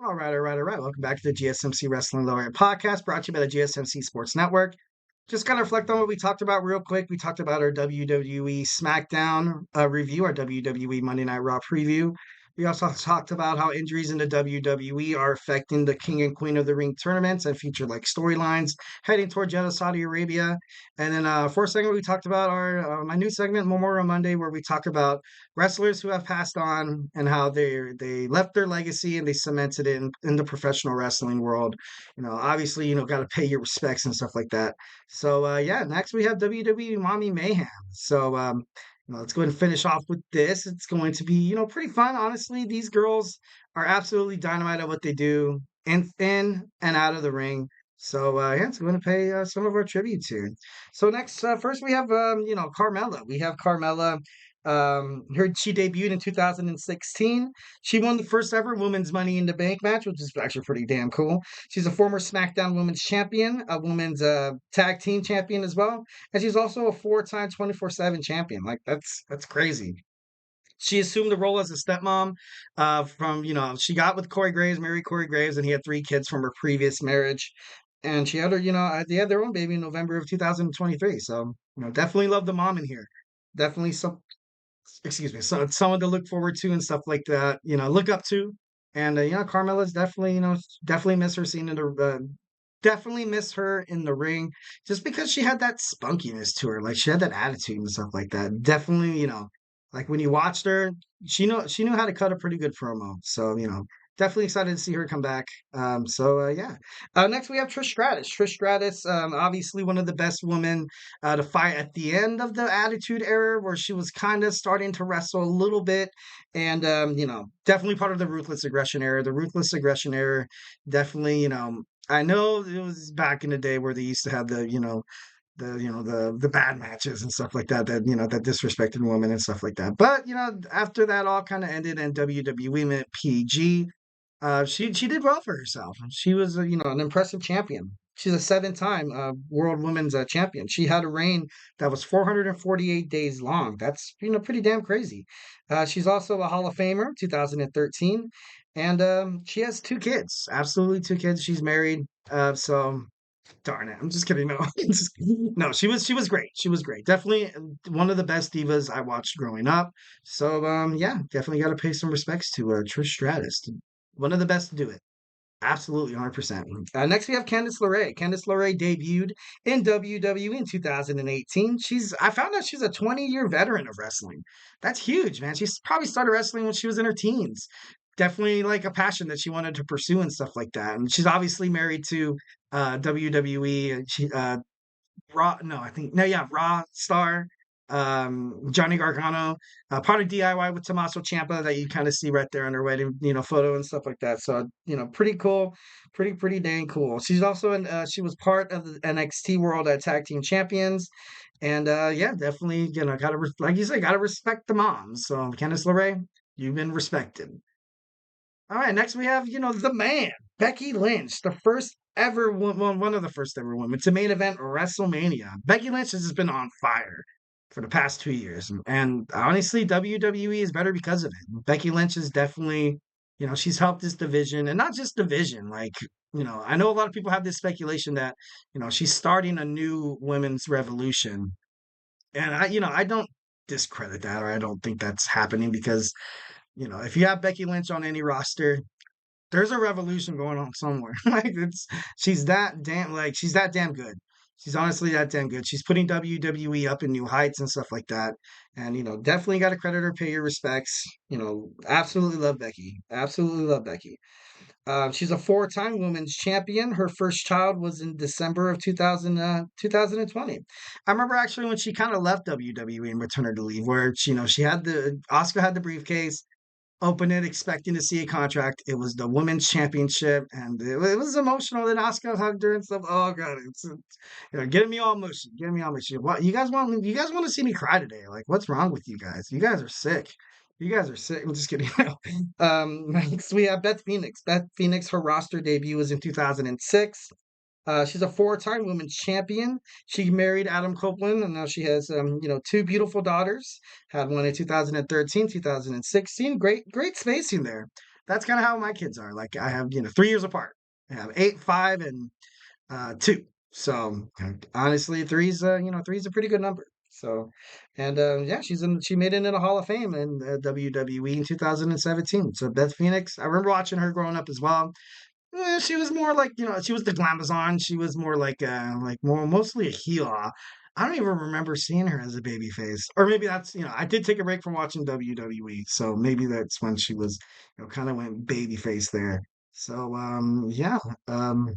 All right. Welcome back to the GSMC Wrestling Laureate Podcast, brought to you by the GSMC Sports Network. Just kind of reflect on what we talked about real quick. We talked about our WWE SmackDown review, our WWE Monday Night Raw preview. We also talked about how injuries in the WWE are affecting the King and Queen of the Ring tournaments and feature like storylines heading toward Jeddah, Saudi Arabia. And then fourth segment, we talked about our my new segment, Memorial Monday, where we talk about wrestlers who have passed on and how they left their legacy and they cemented it in the professional wrestling world. Obviously, got to pay your respects and stuff like that. So yeah, next we have WWE Mommy Mayhem. So let's go ahead and finish off with this. It's going to be pretty fun. Honestly, these girls are absolutely dynamite at what they do in and out of the ring. So yeah, so we're going to pay some of our tributes here. So next, first we have Carmella. We have Carmella. She debuted in 2016. She won the first ever women's Money in the Bank match, which is actually pretty damn cool. She's a former SmackDown Women's Champion, a women's tag team champion as well, and she's also a four-time 24/7 champion. Like that's crazy. She assumed the role as a stepmom from she got with Corey Graves, married Corey Graves, and he had three kids from her previous marriage. And she had they had their own baby in November of 2023. So definitely love the mom in here. Definitely excuse me, so someone to look forward to and stuff like that, look up to. And Carmella's definitely, definitely miss her scene in the definitely miss her in the ring just because she had that spunkiness to her. Like she had that attitude and stuff like that. Definitely, like when you watched her, she knew how to cut a pretty good promo. So, definitely excited to see her come back. Yeah. Next we have Trish Stratus. Trish Stratus, obviously one of the best women to fight at the end of the Attitude Era, where she was kind of starting to wrestle a little bit, and definitely part of the Ruthless Aggression Era. The Ruthless Aggression Era, definitely, I know it was back in the day where they used to have the bad matches and stuff like that that disrespected women and stuff like that. But after that all kind of ended and WWE went PG, she did well for herself. She was an impressive champion. She's a seven-time world women's champion. She had a reign that was 448 days long. That's pretty damn crazy. She's also a Hall of Famer, 2013, and she has two kids. Absolutely two kids. She's married. So darn it, I'm just kidding. No, no, she was great. She was great. Definitely one of the best divas I watched growing up. So yeah, definitely got to pay some respects to Trish Stratus, one of the best to do it. Absolutely, 100%. Next, we have Candace LeRae. Candace LeRae debuted in WWE in 2018. I found out she's a 20-year veteran of wrestling. That's huge, man. She's probably started wrestling when she was in her teens. Definitely like a passion that she wanted to pursue and stuff like that. And she's obviously married to WWE. And she Raw, no, I think no, yeah, Raw star, Johnny Gargano, part of DIY with Tommaso Ciampa that you kind of see right there on her wedding, photo and stuff like that. So, pretty cool, pretty dang cool. She's also she was part of the NXT World Tag Team Champions, and yeah, definitely, like you said, gotta respect the moms. So, Candice LeRae, you've been respected. All right, next we have, the man, Becky Lynch, the first ever one of the first ever women to main event WrestleMania. Becky Lynch has just been on fire for the past 2 years. And honestly, WWE is better because of it. Becky Lynch is definitely, she's helped this division and not just division. Like, I know a lot of people have this speculation that, she's starting a new women's revolution. And I don't discredit that, or I don't think that's happening because if you have Becky Lynch on any roster, there's a revolution going on somewhere. Like she's that damn good. She's honestly that damn good. She's putting WWE up in new heights and stuff like that. And definitely got to credit her, pay your respects. Absolutely love Becky. Absolutely love Becky. She's a four-time women's champion. Her first child was in December of 2020. I remember actually when she kind of left WWE and returned to leave, where she had Asuka had the briefcase, open it expecting to see a contract. It was the women's championship, and it was emotional. Then Asuka hugged her and stuff. Oh god, it's getting me all emotional. Getting me all emotional. What you guys want? You guys want to see me cry today? Like, what's wrong with you guys? You guys are sick. You guys are sick. I'm just kidding. Next we have Beth Phoenix. Beth Phoenix, her roster debut was in 2006. She's a four-time women's champion. She married Adam Copeland, and now she has, two beautiful daughters. Had one in 2013, 2016. Great spacing there. that's kind of how my kids are. Like I have, 3 years apart. I have 8, 5, and 2. So honestly, three's a pretty good number. So, and yeah, she made it in the Hall of Fame in WWE in 2017. So Beth Phoenix, I remember watching her growing up as well. She was more like, she was the glamazon. She was more like more mostly a heel. I don't even remember seeing her as a baby face. Or maybe that's, I did take a break from watching WWE. So maybe that's when she was, kind of went baby face there. So, yeah. Um,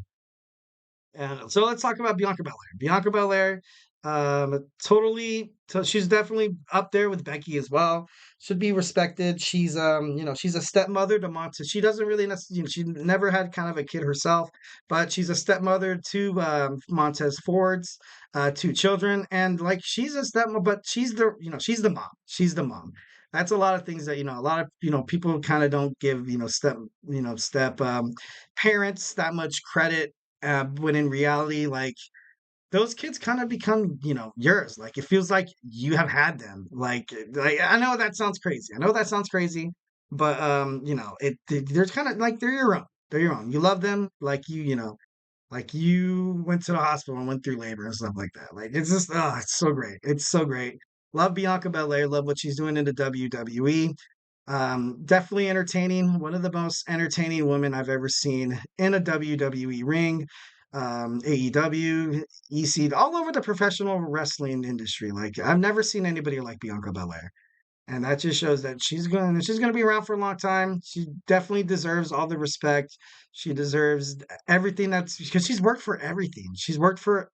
and so let's talk about Bianca Belair. Bianca Belair, she's definitely up there with Becky as well. Should be respected. She's a stepmother to Montez. She doesn't really necessarily, she never had kind of a kid herself, but she's a stepmother to Montez Ford's 2 children, and like she's a stepmother, but she's the mom. She's the mom. That's a lot of things that a lot of people kind of don't give step parents that much credit when in reality, like those kids kind of become, yours. Like it feels like you have had them. Like I know that sounds crazy. I know that sounds crazy, but there's kind of like they're your own. They're your own. You love them like like you went to the hospital and went through labor and stuff like that. Like it's just, oh, it's so great. It's so great. Love Bianca Belair. Love what she's doing in the WWE. Definitely entertaining. One of the most entertaining women I've ever seen in a WWE ring. AEW, EC, all over the professional wrestling industry. Like I've never seen anybody like Bianca Belair. And that just shows that she's going to be around for a long time. She definitely deserves all the respect. She deserves everything that's because she's worked for everything. She's worked for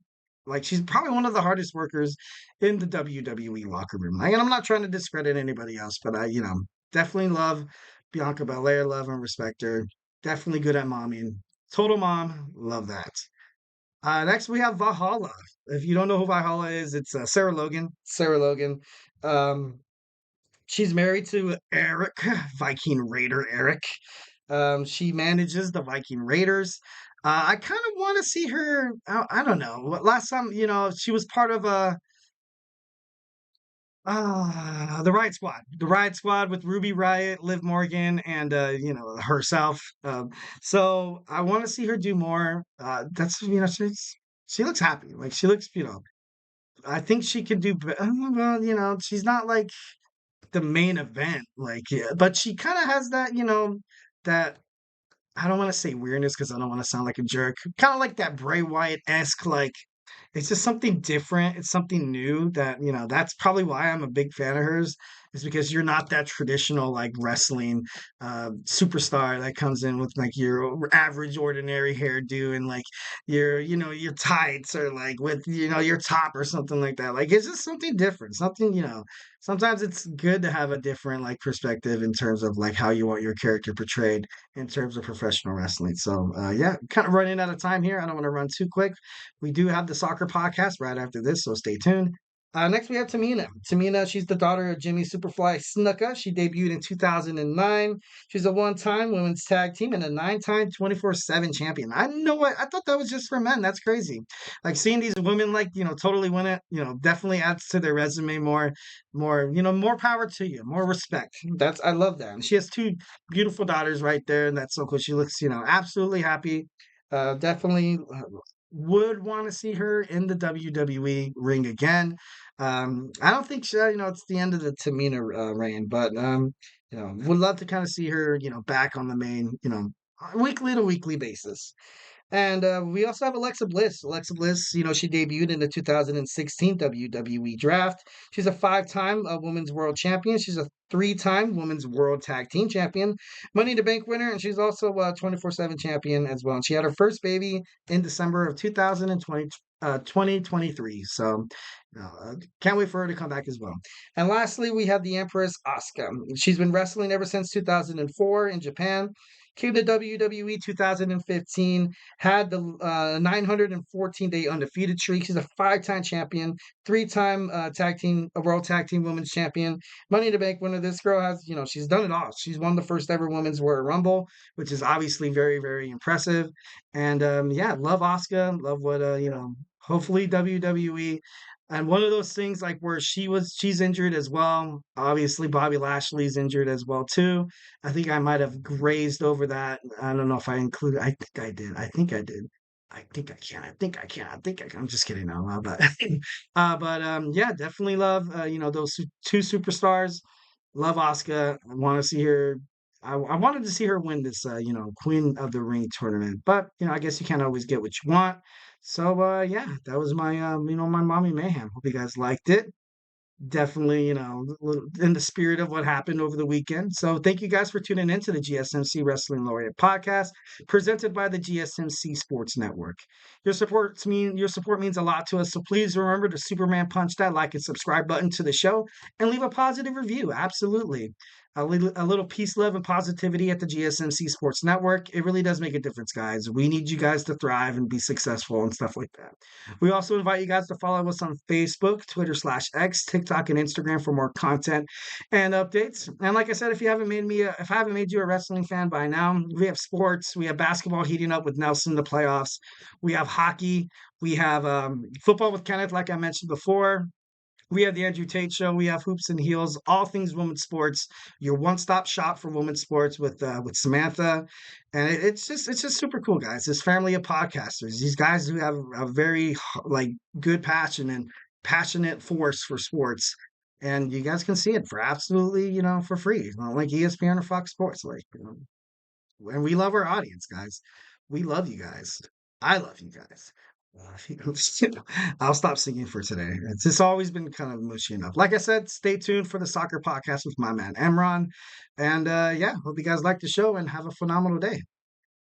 like she's probably one of the hardest workers in the WWE locker room. Like, and I'm not trying to discredit anybody else, but I, definitely love Bianca Belair, love and respect her. Definitely good at momming. Total mom, love that. Next we have Valhalla. If you don't know who Valhalla is, it's Sarah Logan. Sarah Logan. Um, She's married to Eric, Viking Raider Eric. She manages the Viking Raiders. I kind of want to see her. I don't know. Last time, she was part of the Riot Squad with Ruby Riot, Liv Morgan, and herself. So I want to see her do more. That's she looks happy. Like she looks, I think she could do. Well, she's not like the main event, like, yeah, but she kind of has that, that I don't want to say weirdness because I don't want to sound like a jerk. Kind of like that Bray Wyatt esque, like it's just something different. It's something new that, that's probably why I'm a big fan of hers, is because you're not that traditional like wrestling superstar that comes in with like your average ordinary hairdo and like your tights or like with your top or something like that. Like it's just something different. Something, sometimes it's good to have a different like perspective in terms of like how you want your character portrayed in terms of professional wrestling. So yeah, kind of running out of time here. I don't want to run too quick. We do have the soccer podcast right after this, so stay tuned. Next, we have Tamina. Tamina, she's the daughter of Jimmy Superfly Snuka. She debuted in 2009. She's a one-time women's tag team and a 9-time 24/7 champion. I know what I thought that was just for men. That's crazy. Like seeing these women, like totally win it. Definitely adds to their resume more power to you, more respect. I love that. And she has 2 beautiful daughters right there, and that's so cool. She looks absolutely happy. Definitely would want to see her in the WWE ring again. I don't think it's the end of the Tamina reign, but would love to kind of see her, back on the main, weekly to weekly basis. And we also have Alexa Bliss. Alexa Bliss, she debuted in the 2016 WWE Draft. She's a 5-time Women's World Champion. She's a 3-time Women's World Tag Team Champion, Money in the Bank winner, and she's also a 24/7 champion as well. And she had her first baby in December of 2023. So, can't wait for her to come back as well. And lastly, we have the Empress Asuka. She's been wrestling ever since 2004 in Japan. Came to WWE 2015, had the 914-day undefeated streak. She's a 5-time champion, 3-time World Tag Team Women's Champion, Money in the Bank winner. This girl has, she's done it all. She's won the first ever Women's Royal Rumble, which is obviously very, very impressive. And yeah, love Asuka. Love what hopefully WWE And one of those things like where she's injured as well. Obviously, Bobby Lashley's injured as well too. I think I might have grazed over that. I don't know if I included. I think I did. I think I did. I think I can. I think I can. I think I can. I'm just kidding out loud, but yeah, definitely love those two superstars. Love Asuka. I want to see her. I wanted to see her win this Queen of the Ring tournament, but I guess you can't always get what you want. So yeah, that was my my mommy mayhem. Hope you guys liked it. Definitely, in the spirit of what happened over the weekend. So thank you guys for tuning in to the GSMC Wrestling Laureate Podcast, presented by the GSMC Sports Network. Your support means a lot to us. So please remember to Superman punch that like and subscribe button to the show and leave a positive review. Absolutely. A little peace, love, and positivity at the GSMC Sports Network. It really does make a difference, guys. We need you guys to thrive and be successful and stuff like that. We also invite you guys to follow us on Facebook, Twitter/X, TikTok, and Instagram for more content and updates. And like I said, if I haven't made you a wrestling fan by now, we have sports. We have basketball heating up with Nelson in the playoffs. We have hockey. We have football with Kenneth, like I mentioned before. We have the Andrew Tate Show. We have Hoops and Heels, all things women's sports. Your one-stop shop for women's sports with Samantha, and it's just super cool, guys. This family of podcasters, these guys who have a very like good passion and passionate force for sports, and you guys can see it for absolutely for free, not like ESPN or Fox Sports, and we love our audience, guys. We love you guys. I love you guys. I'll stop singing for today. It's just always been kind of mushy enough. Like I said, stay tuned for the soccer podcast with my man Emron. And yeah, hope you guys like the show and have a phenomenal day.